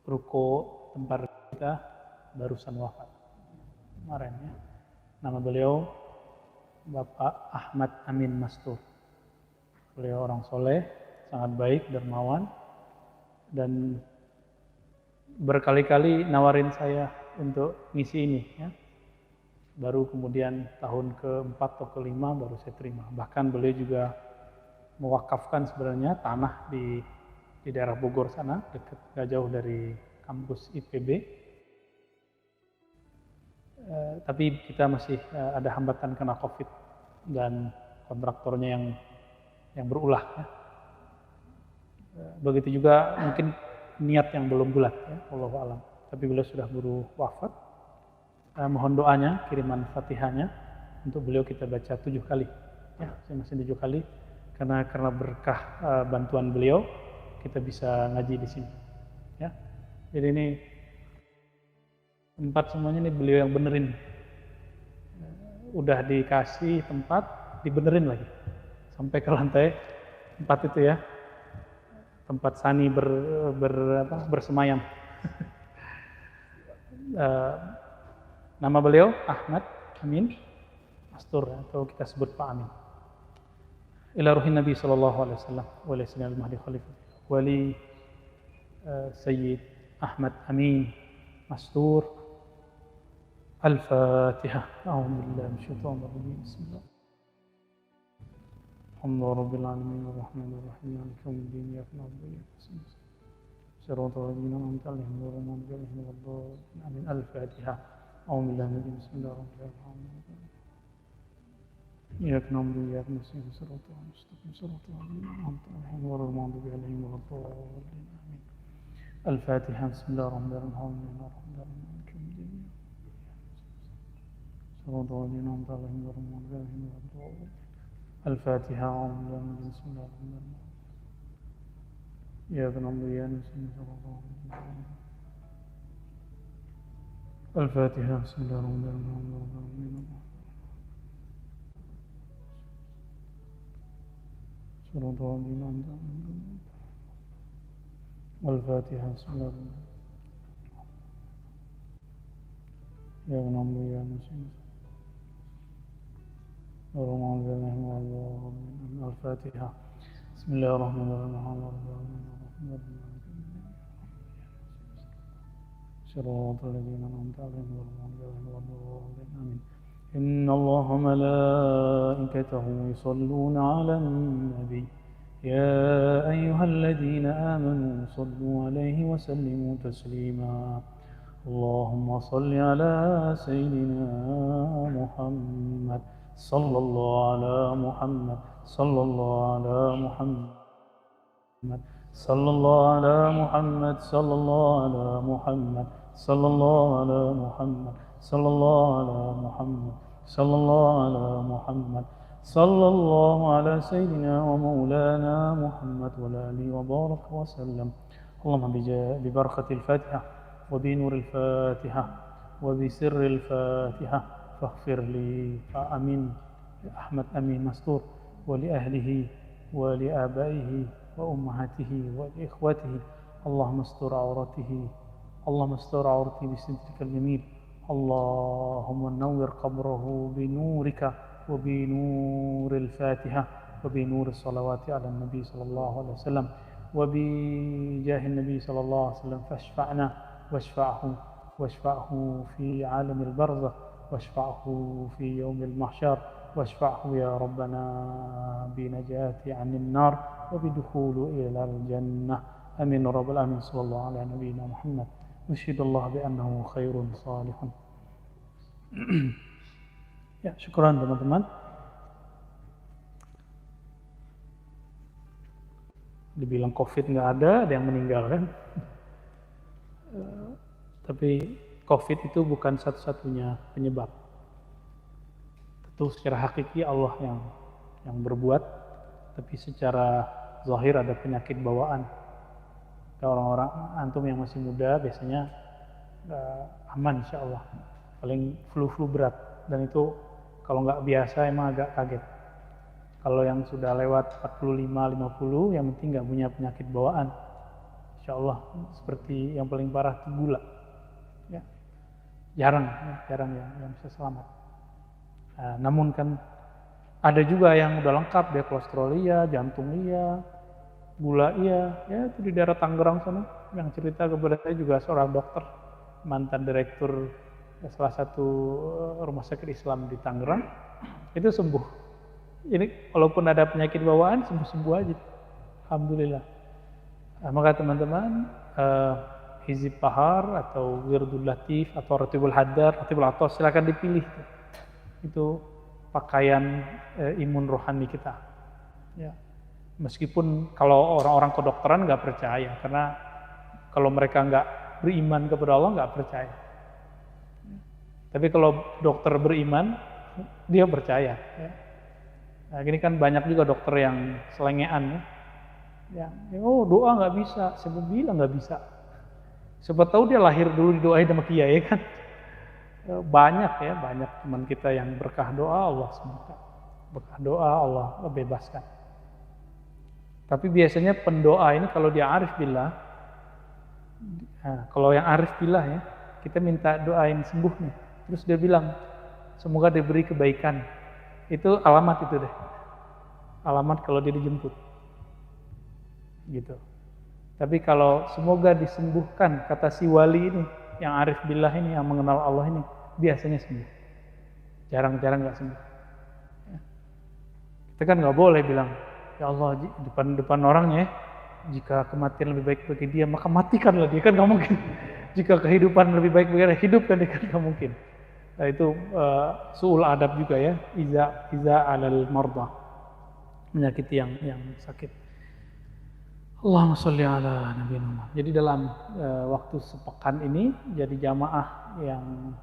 ruko tempat kita barusan wafat kemarin ya. Nama beliau Bapak Ahmad Amin Mastur. Beliau orang soleh, sangat baik, dermawan, dan berkali-kali nawarin saya untuk ngisi ini ya. Baru kemudian tahun ke-4 atau ke-5 baru saya terima. Bahkan beliau juga mewakafkan sebenarnya tanah di daerah Bogor sana, dekat gak jauh dari kampus IPB. Tapi kita masih ada hambatan karena COVID dan kontraktornya yang berulah ya. Begitu juga mungkin niat yang belum bulat ya, wallahu a'lam. Tapi beliau sudah baru wafat. Mohon doanya, kiriman Fatihahnya untuk beliau kita baca 7 kali ya, masing-masing 7 kali karena berkah bantuan beliau kita bisa ngaji di sini ya. Jadi ini tempat semuanya ini beliau yang benerin. Udah dikasih tempat, dibenerin lagi sampai ke lantai 4 itu ya, tempat Sani bersemayam. Nama beliau Ahmad Amin Mastur atau kita sebut Pak Amin. Ila ruhin Nabi sallallahu alaihi wasallam wa ila sayyidil mahdi khalifah wali Sayyid Ahmad Amin Mastur. Al-Fatihah. A'udzubillahi minasyaitonir rajim. Bismillah. Alhamdulillahi rabbil alamin arrahmanir rahim maliki yaumiddin iyyaka na'budu wa iyyaka nasta'in. Shiratal ladzina an'amta 'alaihim ghairil maghdubi 'alaihim waladdallin. Amin. Al-Fatihah. A'udzubillahi minasyaitonir rajim. Bismillahirrahmanirrahim. Iyyaka na'budu wa iyyaka nasta'in. Shiratal mustaqim. Shiratal ladzina an'amta 'alaihim ghairil maghdubi 'alaihim waladdallin. Amin. Al-Fatihah. Bismillahirrahmanirrahim. الفاتحة. بسم الله الرحمن الرحيم. إياك نعبد وإياك نستعين. الفاتحة. بسم الله الرحمن الرحيم. صراط الذين أنعمت عليهم. الفاتحة. بسم الله الرحمن الرحيم. إياك نعبد وإياك نستعين. الفاتحة. بسم الله الرحمن الرحيم. صراط الذين أنعمت عليهم غير المغضوب عليهم ولا الضالين. إن الله وملائكته يصلون على النبي يا أيها الذين آمنوا صلوا عليه وسلموا تسليما. اللهم صل على سيدنا محمد صلى الله على محمد صلى الله على محمد صلى الله على محمد صلى الله على محمد صلى الله على محمد صلى الله على محمد صلى الله على محمد صلى الله على سيدنا ومولانا محمد وعلى آله وبارك وسلم. اللهم ببركة الفاتحة وبنور الفاتحة وبسر الفاتحة فاغفر لي فأمين أحمد أمين مستور ولأهله ولآبائه وأمهاته ولإخوته. اللهم استر عورته، اللهم استر عورتي بسترك الجميل. اللهم نور قبره بنورك وبنور الفاتحة وبنور الصلوات على النبي صلى الله عليه وسلم وبجاه النبي صلى الله عليه وسلم. فاشفعنا واشفعه في عالم البرزخ واشفعه في يوم المحشر واشفعه يا ربنا بنجاة عن النار وبدخول إلى الجنة. آمين رب العالمين. صلى الله على نبينا محمد. نشهد الله بأنه خير صالح. Ya, syukuran teman-teman. Dibilang COVID nggak ada yang meninggal kan? Tapi COVID itu bukan satu-satunya penyebab. Tentu secara hakiki Allah yang berbuat, tapi secara zahir ada penyakit bawaan. Orang-orang antum yang masih muda biasanya aman insya Allah. Paling flu berat, dan itu kalau nggak biasa emang agak kaget. Kalau yang sudah lewat 45-50 yang penting nggak punya penyakit bawaan, insya Allah seperti yang paling parah itu gula. Ya. Jarang yang bisa selamat. Nah, namun kan ada juga yang udah lengkap, dia kolesterol iya, jantung iya, gula iya, ya itu di daerah Tangerang sana yang cerita kepada saya juga seorang dokter, mantan direktur salah satu rumah sakit Islam di Tangerang, itu sembuh. Ini walaupun ada penyakit bawaan sembuh-sembuh aja, alhamdulillah. Nah, maka teman-teman Hizib Pahar atau Wirdul Latif atau Ratibul Haddar, Ratibul Atos silakan dipilih. Itu pakaian imun rohani kita. Ya. Meskipun kalau orang-orang kedokteran nggak percaya, karena kalau mereka nggak beriman kepada Allah nggak percaya. Tapi kalau dokter beriman, dia percaya. Ya. Nah, ini kan banyak juga dokter yang selengean ya. Oh doa nggak bisa, saya bilang nggak bisa. Siapa tahu dia lahir dulu didoain sama kiai kan. Banyak teman kita yang berkah doa Allah sembuhkan, berkah doa Allah bebaskan. Tapi biasanya pendoa ini kalau dia arif billah, nah, kalau yang arif billah ya, kita minta doain sembuh nih, terus dia bilang semoga diberi kebaikan, itu alamat itu deh, alamat kalau dia dijemput, gitu. Tapi kalau semoga disembuhkan, kata si wali ini, yang arif billah ini, yang mengenal Allah ini, biasanya sembuh. Jarang-jarang nggak sembuh. Ya. Kita kan nggak boleh bilang, ya Allah depan orangnya, jika kematian lebih baik bagi dia, maka matikanlah dia, kan nggak mungkin. Jika kehidupan lebih baik bagi dia, hidupkan dia, kan nggak mungkin. Nah, itu su'ul adab juga ya, iza alal mardah, menyakiti yang sakit. Allahumma sholli ala Nabi Muhammad. Jadi dalam waktu sepekan ini jadi jamaah yang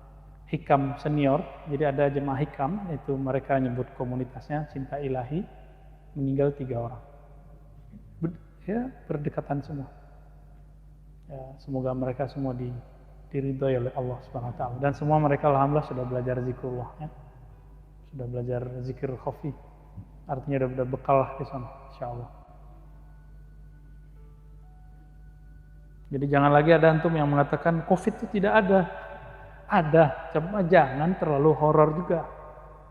hikam senior. Jadi ada jemaah hikam, yaitu mereka nyebut komunitasnya Cinta Ilahi, meninggal 3 orang. Berdekatan semua. Ya, semoga mereka semua diridhoi oleh Allah Subhanahu wa taala. Dan semua mereka alhamdulillah sudah belajar zikrullah ya. Sudah belajar zikir khafi. Artinya udah bekal di sana insyaallah. Jadi jangan lagi ada antum yang mengatakan COVID itu tidak ada. Ada, cuma jangan terlalu horor juga.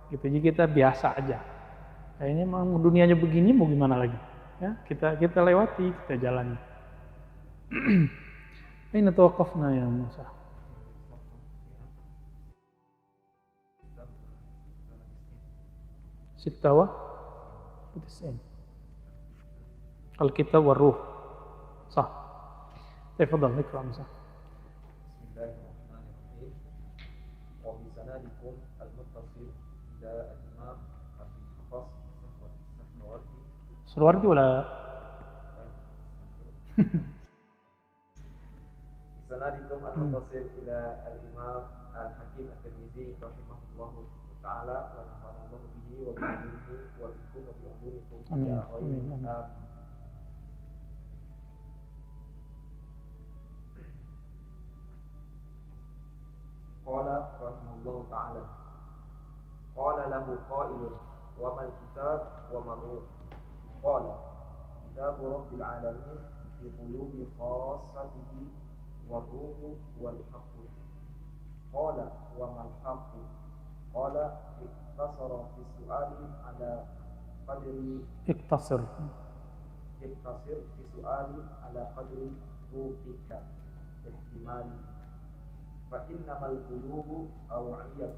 Gitu, jadi kita biasa aja. Nah, ini memang dunianya begini, mau gimana lagi? Ya, kita lewati, kita jalani. Ini tawakafna ya Musa. Sittawa, Budisin. Kalau kita waruh, sah. تفضل اقرأ مساء. بسم الله الرحمن الرحيم. وبسندكم المتصل إلى الإمام أبي الحفص سروردي ولا بسندكم المتصل إلى الإمام الحكيم الترمذي رحمه الله تعالى ونفعنا الله به وبعلمه وبكم وبعلومكم يا خير. قال رحمه الله تعالى قال له قائل وما الكتاب وما الروح قال كتاب رب العالمين في قلوب خاصته والروح والحق قال وما الحق قال اقتصر في السؤال على قدر اقتصر في سؤال على قدر روحك احتمالي فإنما القلوب أوعية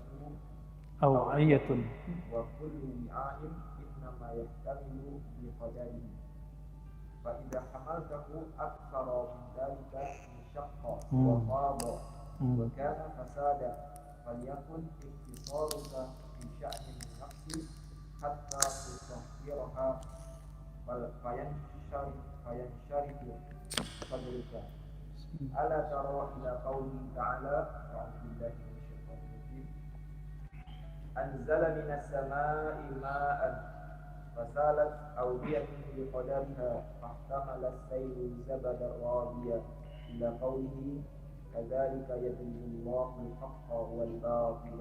وكل وعاء إنما يحتمل بقدره فإذا حملته أكثر من ذلك انشق وفاض وكان فسادا فليكن اقتصارك في شأن النفس حتى تطهرها فينشرح صدرك ألا ترى إلى قوله تعالى أعوذ بالله من الشيطان الرجيم أنزل من السماء ماء فسالت أودية بقدرها فاحتمل السيل زبدا رابيا إلى قوله كذلك يضرب الله الحق والباطل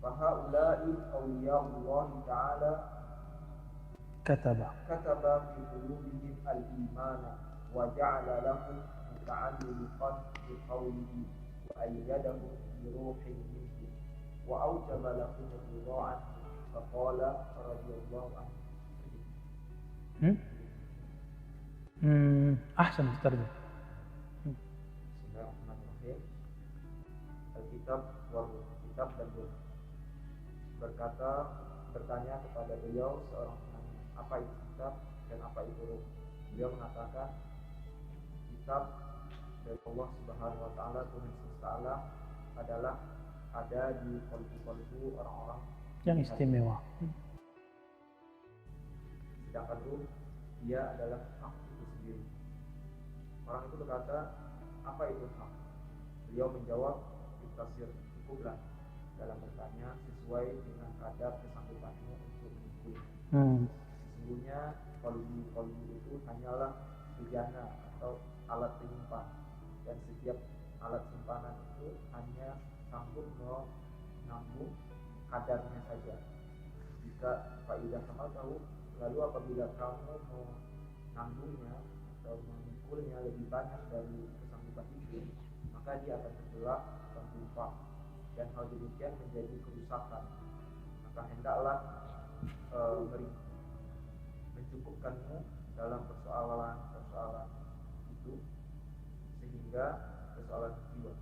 فهؤلاء أولياء الله تعالى كتب في قلوبهم الإيمان وجعل لهم متعلقا بقوله وأيده بروح منه وأوجب لهم الرضا عنه فقال رضي الله عنه. أحسن الترجمة. Bismillahirrahmanirrahim. Alkitab wal kitab dan ruh. Bertanya kepada beliau seorang penanya, apa itu kitab dan apa itu ruh? Beliau mengatakan, kitab dari Allah Subhanahu wa taala, Tuhan semesta alam, adalah ada di kalbu-kalbu orang-orang yang istimewa. Sedangkan ruh, dia adalah hak itu sendiri. Orang itu berkata, apa itu hak? Beliau menjawab, tafsir cukuplah dalam bertanya sesuai dengan kadar kesanggupanmu untuk mengikuti. Sesungguhnya kalbu itu hanyalah bejana atau alat penyimpan, dan setiap alat simpanan itu hanya sanggup menanggung kadarnya saja. Jika faidah sama tahu, lalu apabila kamu menanggungnya atau mengukurnya lebih banyak dari kesanggupan itu, maka dia akan terbelah dan tumpah, dan hal demikian menjadi kerusakan. Maka hendaklah mencukupkanmu dalam persoalan itu, sehingga persoalan jiwa,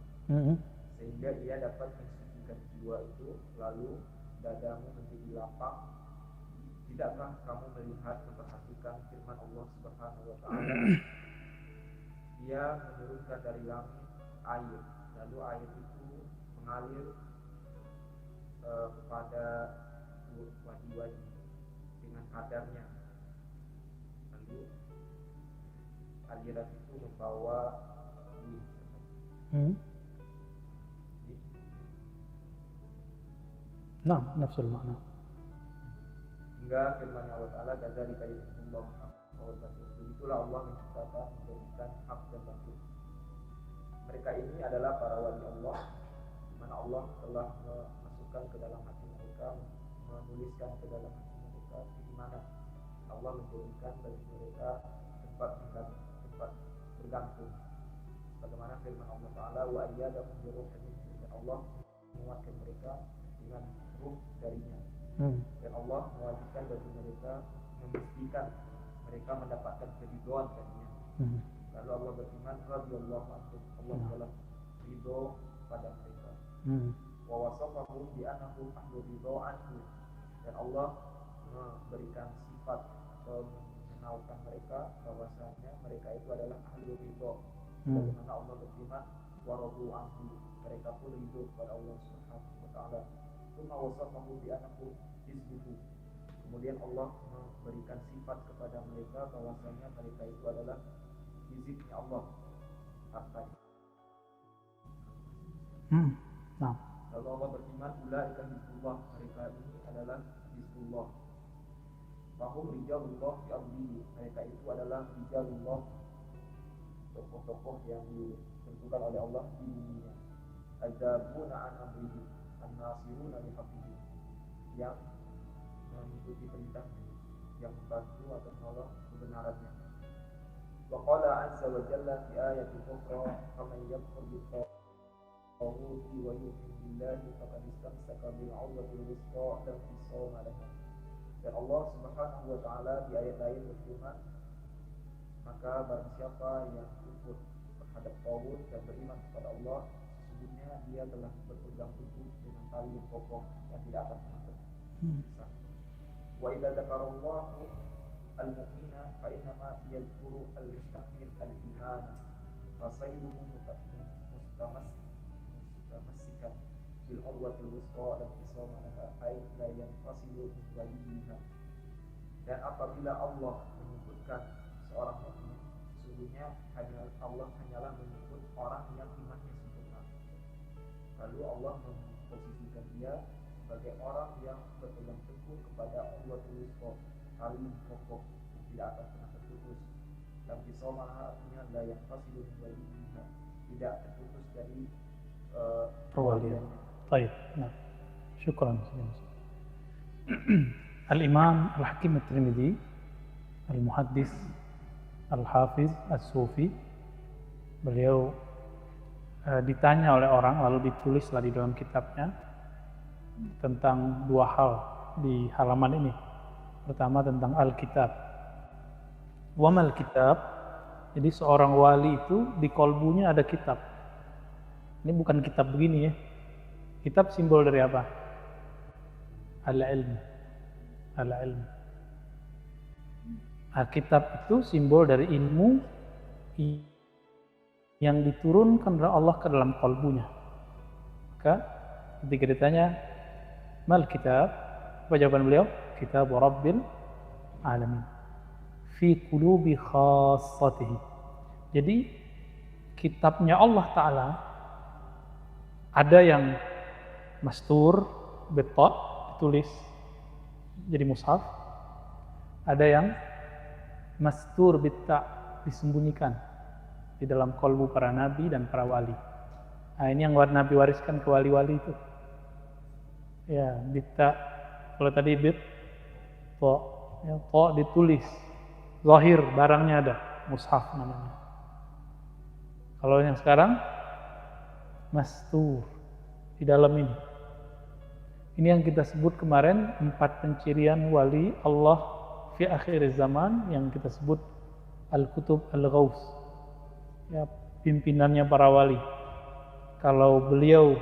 sehingga ia dapat mensucikan jiwa itu, lalu dadamu menjadi lapang. Tidakkah kamu melihat, memperhatikan firman Allah Subhanahu wa taala? Dia menurunkan dari langit air, lalu air itu mengalir kepada wadi-wadi dengan kadarnya, lalu aliran itu membawa nafsul makna. Hingga firman Allah Ta'ala, kadzalika yuhyiullahu al-haqqa wal batil. Begitulah Allah menciptakan, menjadikan hak dan batil. Mereka ini adalah para wali Allah, di mana Allah telah memasukkan ke dalam hati mereka, menuliskan ke dalam hati mereka di mana Allah menjadikan bagi mereka tempat bergantung. Bagaimana firman Allah Ta'ala, wa ayyadahum bi ruhin minhu, dan Allah menguatkan mereka dengan ruh darinya. Dan Allah mewajibkan bagi mereka, memastikan mereka mendapatkan keridhaan darinya. Lalu Allah berfirman, radhiyallahu anhum, Allah telah ridho pada mereka. Wa wasafahum bi annahum ahlu ridho anhu, dan Allah memberikan sifat atau mengenalkan mereka bahwasanya mereka itu adalah ahlu ridho. Bagaimana Allah berfirman, wa radu anhu, mereka pun ridho kepada Allah Subhanahu wa taala. Tsumma wasafahu bi annahum hizbuhu, kemudian Allah memberikan sifat kepada mereka bahwasanya mereka itu adalah hizibnya Allah, hartanya. Lalu Allah berfirman, ulaika hizbullah, mereka ini adalah hizbullah. Fahum rijalullah fi ardihi, mereka itu adalah rijalullah, tokoh-tokoh yang ditentukan oleh Allah di dunia. Adzabuna an amrihi, an-nasiruna li haqqihi, yang mengikuti perintahnya, yang membantu atau menolong kebenarannya. Wa qala azza wa jalla fi ayatin ukhra, faman yakfur bi-taghuti wa yu'min billahi faqad istamsaka bil-'urwatil wuthqa la infisama laha. Dan Allah Subhanahu wa taala di ayat lain berfirman, maka barang siapa yang kufur terhadap taghut dan beriman kepada Allah, sesungguhnya dia telah berpegang teguh dengan tali yang kokoh yang tidak akan pernah terpisah. Wa idza dzakarallahu al-mu'mina fa innama yadhkuru al-mustakmil al-iman fa sayyiduhu mustamassikan bil urwatil wuthqa la infisama laha ay la yanfasilu min waliyha. Dan apabila Allah menyebutkan seorang mukmin, sesungguhnya Allah hanyalah menyebut orang yang imannya sempurna. Lalu Allah memposisikan dia sebagai orang yang berpegang teguh kepada urwatul wuthqa, tali kokoh yang tidak akan pernah terputus. Dan fisama artinya la yanfasilu min waliyha, tidak terputus dari perwalian. Baik. Syukran. Al-Imam Al-Hakim At-Tirmidzi, Al-Muhaddis Al-Hafiz As-Sufi. Beliau ditanya oleh orang, lalu ditulislah di dalam kitabnya tentang dua hal di halaman ini. Pertama tentang Al-Kitab. Wa mal kitab? Jadi seorang wali itu di kolbunya ada kitab. Ini bukan kitab begini ya. Kitab simbol dari apa? Al-ilm. Al-ilm. Kitab itu simbol dari ilmu yang diturunkan oleh Allah ke dalam kolbunya. Maka ketika ditanya, mal kitab? Apa jawaban beliau? Kitab Rabbil Alamin. Fi qulubi khassatihi. Jadi kitabnya Allah Ta'ala ada yang mastur, betot, ditulis jadi mushaf. Ada yang mastur, bitta, disembunyikan di dalam kolbu para nabi dan para wali. Nah, ini yang Nabi wariskan ke wali-wali itu. Ya, bitta. Kalau tadi bit, to, ya, to ditulis. Zahir, barangnya ada, mushaf namanya. Kalau yang sekarang, mastur, di dalam ini. Ini yang kita sebut kemarin, 4 pencirian wali Allah fi akhir zaman, yang kita sebut Al-Kutub Al-Ghaus. Ya, pimpinannya para wali. Kalau beliau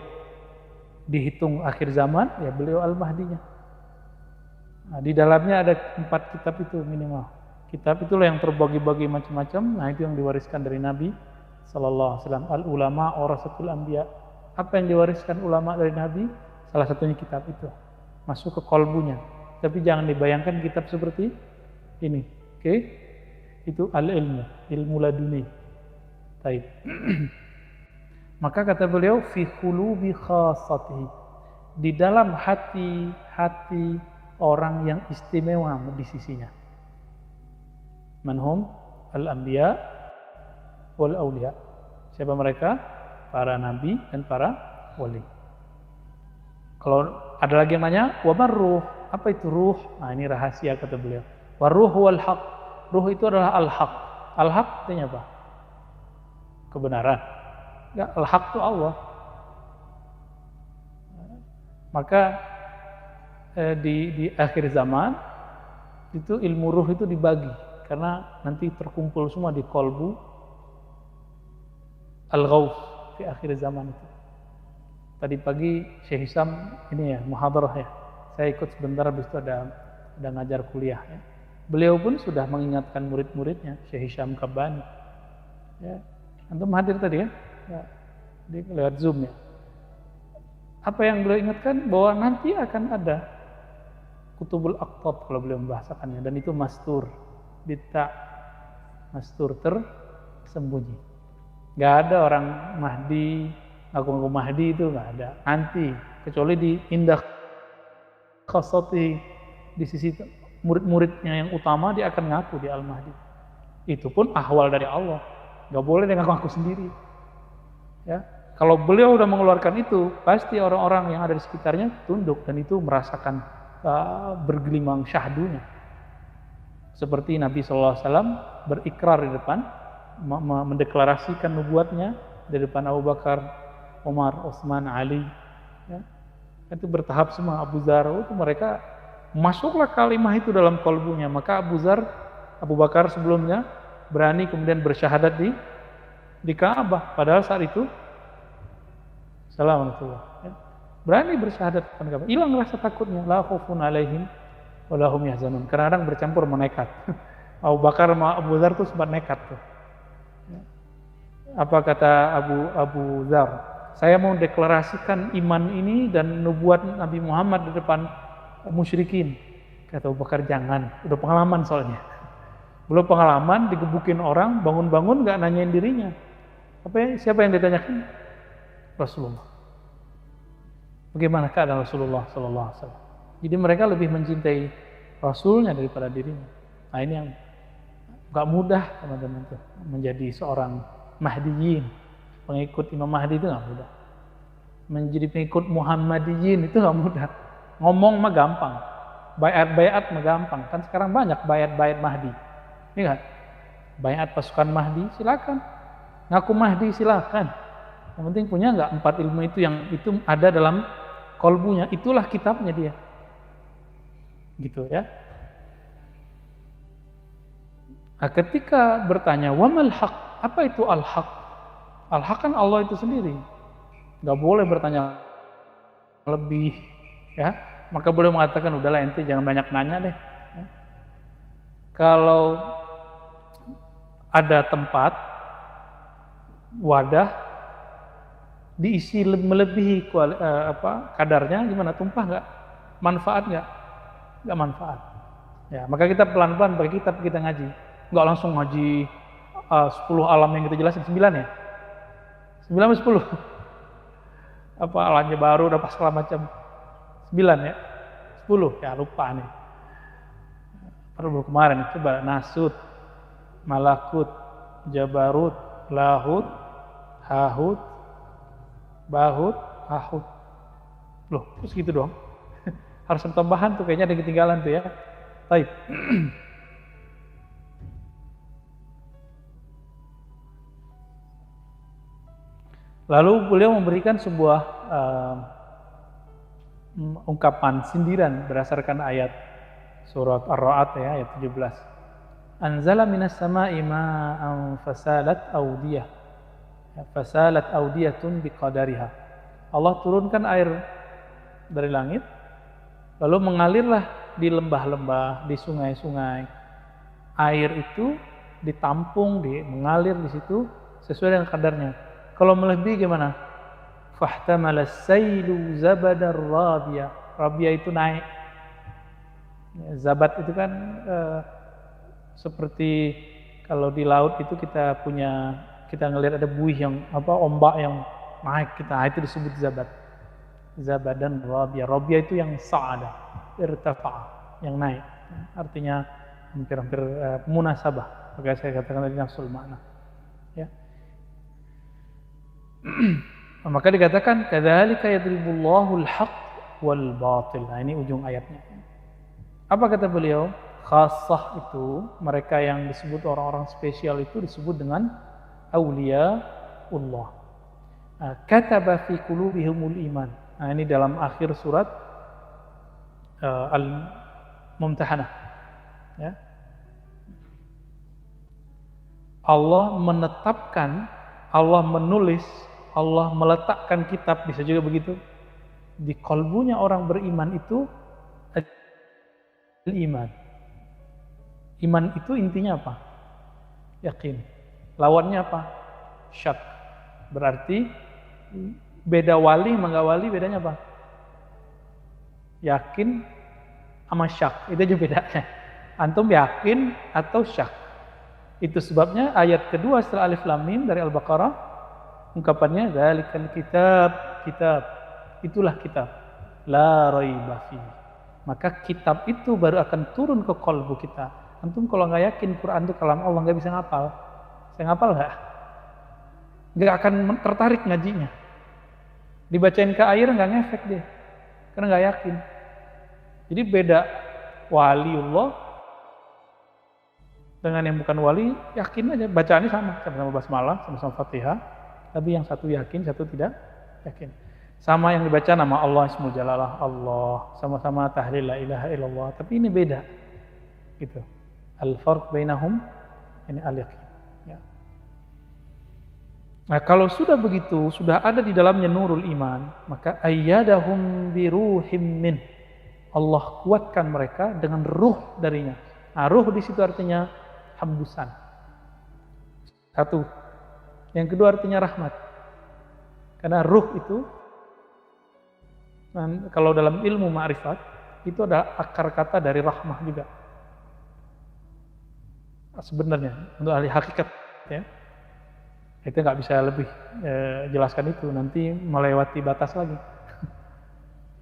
dihitung akhir zaman, ya beliau Al-Mahdinya. Nah, di dalamnya ada 4 kitab itu minimal. Kitab itulah yang terbagi-bagi macam-macam. Nah, itu yang diwariskan dari Nabi Sallallahu Alaihi Wasallam. Al-ulama warasatul anbiya. Apa yang diwariskan ulama dari Nabi? Salah satunya kitab itu. Masuk ke kolbunya. Tapi jangan dibayangkan kitab seperti ini. Oke? Itu al-ilmu, ilmu laduni. Baik. Maka kata beliau, fi qulubi khassatihi. Di dalam hati orang yang istimewa di sisinya. Manhum al-anbiya wal awliya. Siapa mereka? Para nabi dan para wali. Kalau ada lagi yang nanya, wa marruh, apa itu ruh? Nah, ini rahasia kata beliau. Waruh wal haq. Ruh itu adalah al-haq. Al-haq artinya apa? Kebenaran. Enggak, al-haq itu Allah. Maka di akhir zaman itu ilmu ruh itu dibagi. Karena nanti terkumpul semua di kolbu Al-Ghaus di akhir zaman itu. Tadi pagi Syekh Hisam ini ya, muhadarah ya. Saya ikut sebentar, habis itu ada ngajar kuliah ya. Beliau pun sudah mengingatkan murid-muridnya, Syekh Hisam Kabani. Ya, antum hadir tadi ya, lewat Zoom ya. Apa yang beliau ingatkan? Bahwa nanti akan ada Kutubul Aqtab kalau beliau membahasakannya, dan itu mastur. Bitta, mastur, tersembunyi. Gak ada orang Mahdi, ngaku-ngaku Mahdi itu gak ada. Nanti, kecuali di indah khasati, di sisi murid-muridnya yang utama, dia akan ngaku di Al-Mahdi. Itu pun ahwal dari Allah. Gak boleh dia ngaku-ngaku sendiri. Ya, kalau beliau udah mengeluarkan itu, pasti orang-orang yang ada di sekitarnya tunduk, dan itu merasakan bergelimang syahdunya. Seperti Nabi SAW berikrar di depan, mendeklarasikan nubuatnya di depan Abu Bakar, Umar, Utsman, Ali. Ya. Itu bertahap semua. Abu Dzar, itu mereka masuklah kalimat itu dalam kolbunya. Maka Abu Bakar sebelumnya berani kemudian bersyahadat di Ka'bah. Padahal saat itu, Assalamualaikum. Ya, berani bersyahadat di Ka'bah. Hilang rasa takutnya. La khaufun alaihim walahum yahzanun. Kadang-kadang bercampur menekat. Abu Bakar sama Abu Dzar tuh sempat nekat tuh. Apa kata Abu Dzar? Saya mau deklarasikan iman ini dan nubuat Nabi Muhammad di depan musyrikin. Kata Abu Bakar, jangan. Udah pengalaman soalnya. Belum pengalaman, digebukin orang, bangun-bangun nggak nanyain dirinya. Siapa yang ditanyakan? Rasulullah. Bagaimana keadaan Rasulullah Sallallahu Alaihi Wasallam? Jadi mereka lebih mencintai Rasulnya daripada dirinya. Nah, ini yang gak mudah teman-teman tuh, menjadi seorang Mahdiyin, pengikut Imam Mahdi itu gak mudah. Menjadi pengikut Muhammadiyin itu gak mudah. Ngomong mah gampang, bayat mah gampang. Kan sekarang banyak bayat Mahdi. Ini kan? Baiat pasukan Mahdi, silakan. Ngaku Mahdi silakan. Yang penting punya nggak 4 ilmu itu yang itu ada dalam kolbunya, itulah kitabnya dia. Gitu ya. Nah, ketika bertanya, wamal haq, apa itu al-haq? Al-haq kan Allah itu sendiri. Nggak boleh bertanya lebih, ya. Maka boleh mengatakan, udahlah ente jangan banyak nanya deh. Ya. Kalau ada tempat, wadah, diisi melebihi kadarnya, gimana? Tumpah nggak? Manfaat nggak? Nggak manfaat. Ya, maka kita pelan-pelan pakai kitab kita ngaji. Nggak langsung ngaji 10 alam yang kita jelasin, 9 ya? 9 atau 10? Apa alamnya baru, udah pas segala macam. 9 ya? 10? Ya lupa nih. Baru kemarin, coba Nasut, Malakut, Jabarut, Lahut, Hahut, Bahut, Ahut. Loh, terus gitu dong. Harus ada tambahan tuh, kayaknya ada yang ketinggalan tuh ya. Baik. Lalu beliau memberikan sebuah ungkapan sindiran berdasarkan ayat surat Ar-Ra'd ya, ayat 17. Anzala minas sama'i ma'an fasalat awdiyah. Fasalat awdiyatun biqadariha. Allah turunkan air dari langit, lalu mengalirlah di lembah-lembah, di sungai-sungai. Air itu ditampung, mengalir di situ sesuai dengan kadarnya. Kalau melebihi gimana? Fahtamala as-sailu zabadar rabiya. Rabiya itu naik. Zabat itu kan seperti kalau di laut itu kita ngelihat ada buih yang ombak yang naik itu disebut zabat. Zabadan rabiya. Rabiya itu yang sa'ada, irtafa, yang naik. Artinya hampir-hampir munasabah. Maka saya katakan tadi nafsul makna. Ya. Maka dikatakan kadzalika yadribullahu al-haq wal batil. Nah, ini ujung ayatnya. Apa kata beliau? Khassah itu mereka yang disebut orang-orang spesial itu disebut dengan auliyaullah. Kataba fi qulubihimul iman. Nah, ini dalam akhir surat Al-Mumtahanah. Ya. Allah menetapkan, Allah menulis, Allah meletakkan kitab, bisa juga begitu, di kalbunya orang beriman itu iman. Iman itu intinya apa? Yakin. Lawannya apa? Syak. Berarti beda wali sama nggak wali bedanya apa? Yakin sama syak. Itu aja bedanya. Antum yakin atau syak. Itu sebabnya ayat kedua setelah Alif Lam Mim dari Al-Baqarah, ungkapannya dzalikal kitab. Itulah kitab. La raiba fihi. Maka kitab itu baru akan turun ke kalbu kita. Antum kalau nggak yakin Quran itu kalam Allah, nggak bisa ngapal. Saya ngapal nggak? Nggak akan tertarik ngajinya. Dibacain ke air nggak ngefek dia, karena nggak yakin. Jadi beda waliullah dengan yang bukan wali, yakin aja bacaannya sama-sama basmalah, sama-sama Fatihah, tapi yang satu yakin, satu tidak yakin. Sama yang dibaca nama Allah, Ismul Jalalah Allah, sama-sama tahlil la ilaha illallah, tapi ini beda. Gitu. Al-farq bainahum ini al-yaqin. Ya. Nah, kalau sudah begitu, sudah ada di dalamnya nurul iman, maka ayyadahum biruhim min. Allah kuatkan mereka dengan ruh darinya. Nah, ruh di situ artinya hembusan. Satu. Yang kedua artinya rahmat. Karena ruh itu, kalau dalam ilmu ma'rifat, itu ada akar kata dari rahmah juga. Sebenarnya, untuk ahli hakikat, ya, kita nggak bisa lebih jelaskan itu, nanti melewati batas lagi.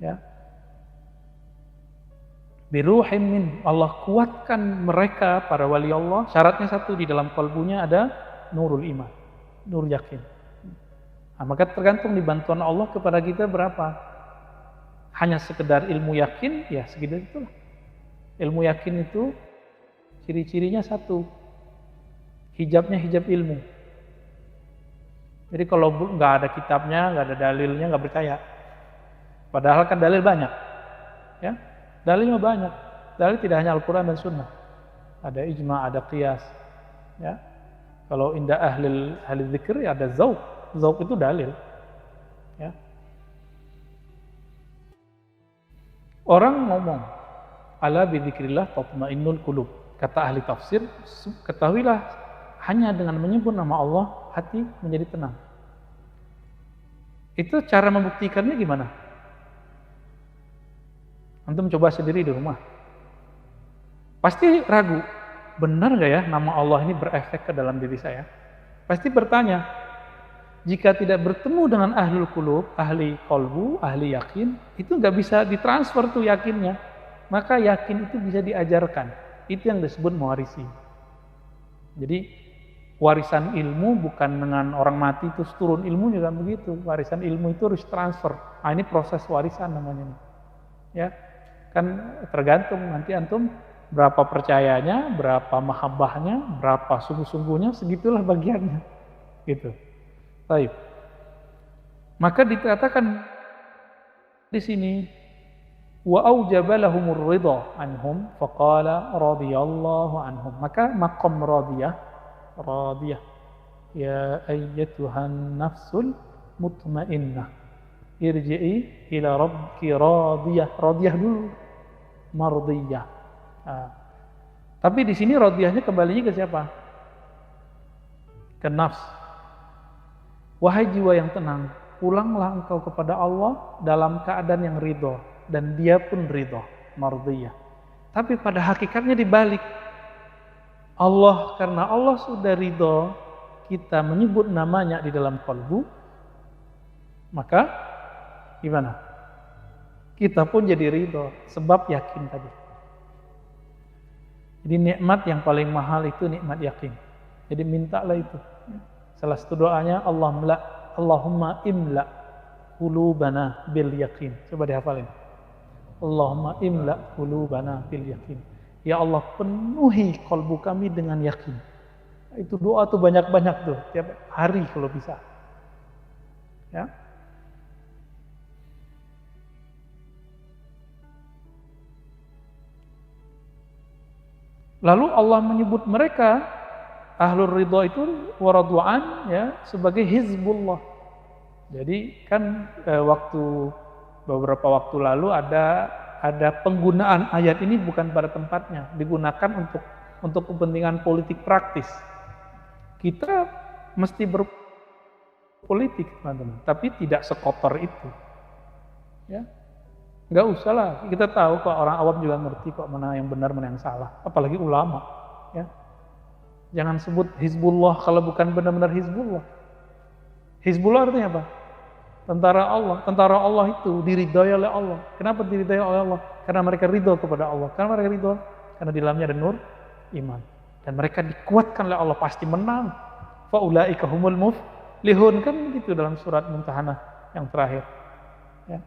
Ya. Biruhim min, Allah kuatkan mereka para wali Allah. Syaratnya satu, di dalam kalbunya ada nurul iman, nur yakin. Nah, maka tergantung di bantuan Allah kepada kita berapa. Hanya sekedar ilmu yakin, ya segitu itulah. Ilmu yakin itu ciri-cirinya satu, hijabnya hijab ilmu. Jadi kalau nggak ada kitabnya, nggak ada dalilnya, nggak percaya. Padahal kan dalil banyak, ya, dalilnya banyak. Dalil tidak hanya Al-Quran dan Sunnah, ada ijma, ada qiyas, ya. Kalau indah ahli dzikir ya ada zauq, zauq itu dalil, ya. Orang ngomong, ala bidzikrillah tatmainnul qulub. Kata ahli tafsir, ketahuilah hanya dengan menyebut nama Allah hati menjadi tenang. Itu cara membuktikannya gimana? Antum coba sendiri di rumah. Pasti ragu, benar nggak ya nama Allah ini berefek ke dalam diri saya? Pasti bertanya, jika tidak bertemu dengan ahlul qulub, ahli qalbu, ahli yakin, itu nggak bisa ditransfer tuh yakinnya. Maka yakin itu bisa diajarkan. Itu yang disebut mewarisi. Jadi warisan ilmu bukan dengan orang mati terus turun ilmu juga begitu. Warisan ilmu itu harus transfer. Nah, ini proses warisan namanya. Ya, kan tergantung nanti antum berapa percayanya, berapa mahabbahnya, berapa sungguh-sungguhnya, segitulah bagiannya. Gitu. Baik. Maka dikatakan di sini wa aujaba lahumur ridha anhum faqala radhiyallahu anhum. Maka maqam radiyah ya ayyatuhan nafsul mutmainnah irji'i ila rabbiki radiyah dulu mardiyah. Tapi di sini radiyahnya kembalinya ke siapa? Ke nafs. Wahai jiwa yang tenang, pulanglah engkau kepada Allah dalam keadaan yang ridho, dan dia pun ridho, mardiyah. Tapi pada hakikatnya dibalik. Allah, karena Allah sudah ridho, kita menyebut namanya di dalam kalbu, maka gimana? Kita pun jadi ridho, sebab yakin tadi. Jadi nikmat yang paling mahal itu nikmat yakin. Jadi mintalah itu. Salah satu doanya Allahumma imla qulubana bil yakin. Coba dihafalin. Allahumma imla qulubana bil yakin. Ya Allah, penuhi kalbu kami dengan yakin. Itu doa tuh banyak-banyak tuh tiap hari kalau bisa. Ya. Lalu Allah menyebut mereka ahlur ridha itu waradu'an ya sebagai hizbullah. Jadi kan beberapa waktu lalu ada penggunaan ayat ini bukan pada tempatnya, digunakan untuk kepentingan politik praktis. Kita mesti berpolitik, teman-teman, tapi tidak sekotor itu. Ya. Nggak usah lah, kita tahu kok, orang awam juga ngerti kok mana yang benar, mana yang salah, apalagi ulama. Ya. Jangan sebut Hizbullah kalau bukan benar-benar Hizbullah. Hizbullah artinya apa? Tentara Allah. Tentara Allah itu diridhai oleh Allah. Kenapa diridhai oleh Allah? Karena mereka ridho kepada Allah. Karena mereka ridho, karena di dalamnya ada nur iman. Dan mereka dikuatkan oleh Allah, pasti menang. Faulaika humul muflihun, kan gitu dalam surat Mumtahanah yang terakhir. Ya.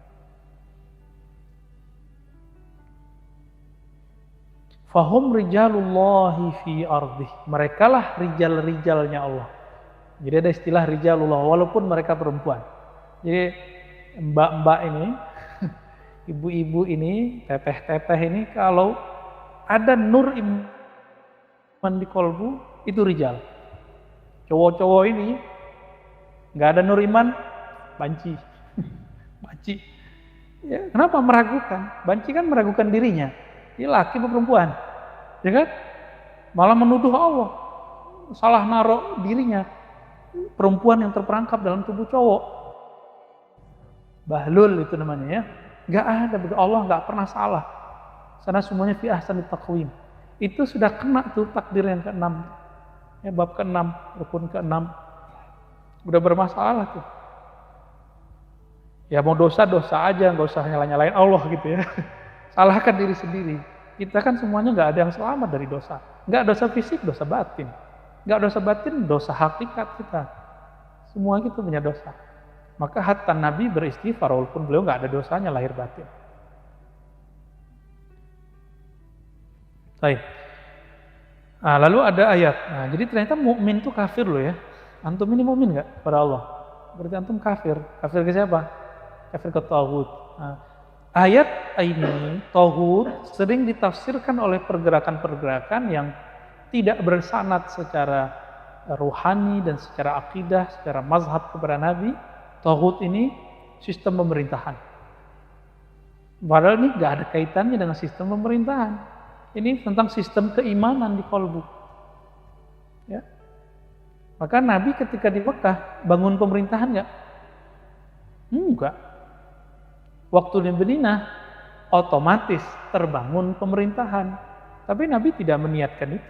Fahum rijalullahi fi ardih. Mereka lah rijal-rijalnya Allah. Jadi ada istilah rijalullah walaupun mereka perempuan. Jadi mbak-mbak ini, ibu-ibu ini, teteh-teteh ini, kalau ada nur iman di kolbu, itu rijal. Cowok-cowok ini nggak ada nur iman, banci. Banci. Ya, kenapa meragukan? Banci kan meragukan dirinya. Dia laki atau perempuan, ya kan? Malah menuduh Allah, salah naruh dirinya, perempuan yang terperangkap dalam tubuh cowok. Bahlul itu namanya ya. Nggak ada, Allah nggak pernah salah. Karena semuanya fi ahsanit taqwim. Itu sudah kena tuh takdir yang ke-6. Ya, bab ke-6, rukun ke-6. Udah bermasalah tuh. Ya mau dosa-dosa aja, nggak usah nyalain Allah gitu ya. Salahkan diri sendiri. Kita kan semuanya nggak ada yang selamat dari dosa. Nggak dosa fisik, dosa batin. Nggak dosa batin, dosa hakikat kita. Semua itu punya dosa. Maka hatta Nabi beristighfar walaupun beliau nggak ada dosanya lahir batin. Baik. Nah, lalu ada ayat. Nah, jadi ternyata mukmin itu kafir loh ya. Antum ini mukmin nggak pada Allah? Berarti antum kafir. Kafir ke siapa? Kafir ke Taghut. Nah, ayat ini Taghut sering ditafsirkan oleh pergerakan-pergerakan yang tidak bersanad secara ruhani dan secara akidah, secara mazhab kepada Nabi. Taghut ini sistem pemerintahan. Padahal ini nggak ada kaitannya dengan sistem pemerintahan. Ini tentang sistem keimanan di kolbu. Ya. Maka Nabi ketika di Mekah bangun pemerintahan nggak? Enggak. Waktu di Madinah otomatis terbangun pemerintahan. Tapi Nabi tidak meniatkan itu.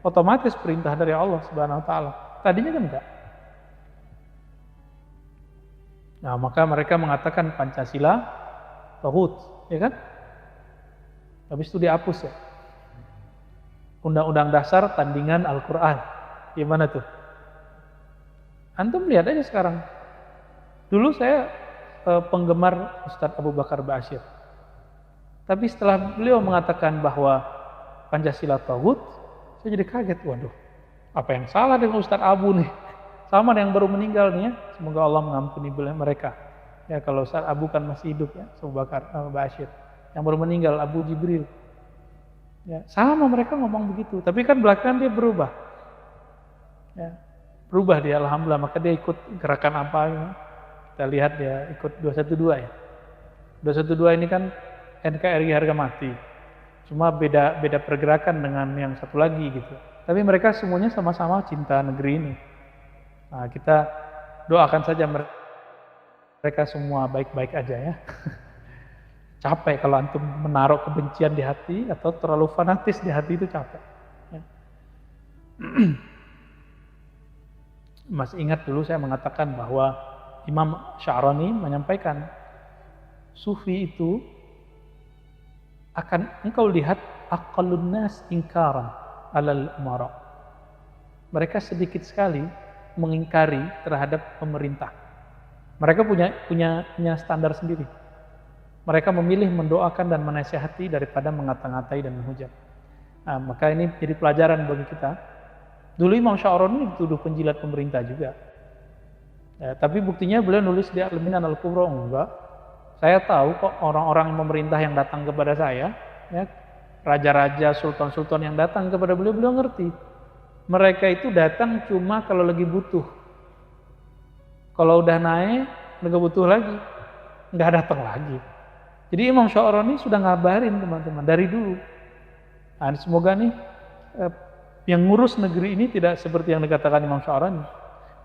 Otomatis perintah dari Allah Subhanahu wa taala. Tadinya kan enggak. Nah, maka mereka mengatakan Pancasila Taghut, ya kan? Habis itu dihapus ya. Undang-undang dasar tandingan Al-Quran. Gimana tuh? Antum lihat aja sekarang. Dulu saya penggemar Ustadz Abu Bakar Ba'asyir. Tapi setelah beliau mengatakan bahwa Pancasila Taghut, saya jadi kaget. Waduh, apa yang salah dengan Ustadz Abu nih? Sama yang baru meninggal nih ya. Semoga Allah mengampuni mereka. Ya, kalau Ustadz Abu kan masih hidup ya, Abu Bakar Ba'asyir. Yang baru meninggal Abu Jibril. Ya, sama mereka ngomong begitu, tapi kan belakangan dia berubah. Ya, berubah dia, alhamdulillah. Maka dia ikut gerakan apa? Ya. Kita lihat dia ikut 212 ya. 212 ini kan NKRI harga mati. Cuma beda pergerakan dengan yang satu lagi gitu. Tapi mereka semuanya sama-sama cinta negeri ini. Nah, kita doakan saja mereka semua baik-baik aja ya. Capek kalau antum menaruh kebencian di hati atau terlalu fanatis di hati, itu capek. Ya. Masih ingat dulu saya mengatakan bahwa Imam Sya'rani menyampaikan sufi itu akan engkau lihat aqallun nas ingkaran alal umara. Mereka sedikit sekali mengingkari terhadap pemerintah. Mereka punya standar sendiri. Mereka memilih mendoakan dan menasihati daripada mengata-ngatai dan menghujat. Nah, maka ini jadi pelajaran bagi kita. Dulu Imam Sya'rani dituduh penjilat pemerintah juga. Ya, tapi buktinya beliau nulis di Al-Minan Al-Kubra, enggak. Saya tahu kok orang-orang pemerintah yang datang kepada saya, ya, raja-raja, sultan-sultan yang datang kepada beliau, beliau ngerti. Mereka itu datang cuma kalau lagi butuh. Kalau udah naik, nggak butuh lagi, nggak datang lagi. Jadi Imam Sya'rani sudah ngabarin teman-teman dari dulu. Nah, semoga nih yang ngurus negeri ini tidak seperti yang dikatakan Imam Sya'rani.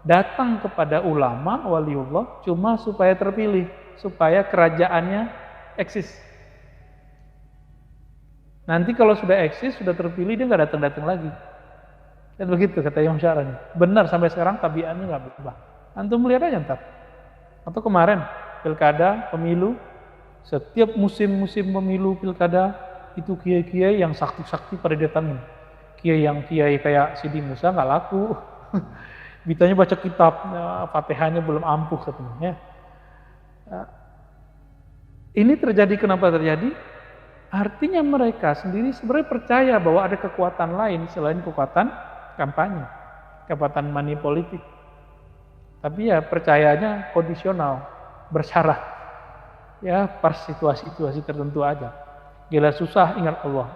Datang kepada ulama, waliullah, cuma supaya terpilih, supaya kerajaannya eksis. Nanti kalau sudah eksis, sudah terpilih, dia nggak datang-datang lagi. Dan begitu kata Imam Sya'rani. Benar sampai sekarang tabiatnya nggak berubah. Antum lihat aja ntar. Atau kemarin pilkada, pemilu. Setiap musim-musim pemilu pilkada itu kiai-kiai yang sakti-sakti pada datangin. Kiai kayak Sidi Musa nggak laku. Bitanya baca kitab, Fatihahnya belum ampuh katanya. Ini terjadi, kenapa terjadi? Artinya mereka sendiri sebenarnya percaya bahwa ada kekuatan lain selain kekuatan kampanye, kekuatan money politik. Tapi ya percayanya kondisional, bersyarat. Ya, pas situasi-situasi tertentu aja. Gila susah, ingat Allah.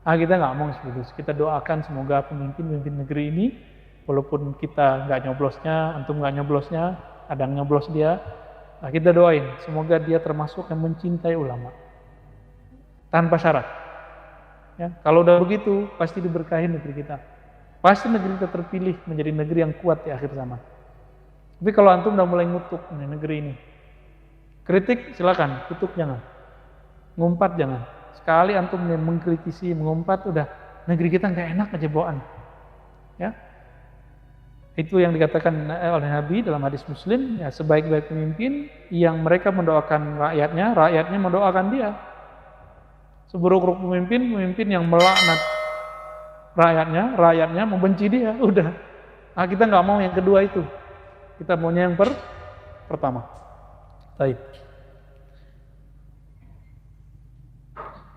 Kita nggak mau seperti itu. Kita doakan semoga pemimpin negeri ini, walaupun kita nggak nyoblosnya, antum nggak nyoblosnya, ada yang nyoblos dia. Nah, kita doain semoga dia termasuk yang mencintai ulama tanpa syarat. Ya, kalau udah begitu pasti diberkahi negeri kita. Pasti negeri kita terpilih menjadi negeri yang kuat di akhir zaman. Tapi kalau antum udah mulai ngutuk negeri ini, kritik silakan, kutuk jangan. Ngumpat jangan. Sekali antum mengkritisi, mengumpat, udah negeri kita nggak enak aja bawaan. Ya. Itu yang dikatakan oleh Nabi dalam hadis Muslim, ya, sebaik-baik pemimpin yang mereka mendoakan rakyatnya, rakyatnya mendoakan dia. Seburuk-buruk pemimpin yang melaknat rakyatnya, rakyatnya membenci dia, udah. Nah, kita nggak mau yang kedua itu. Kita maunya yang pertama. Baik.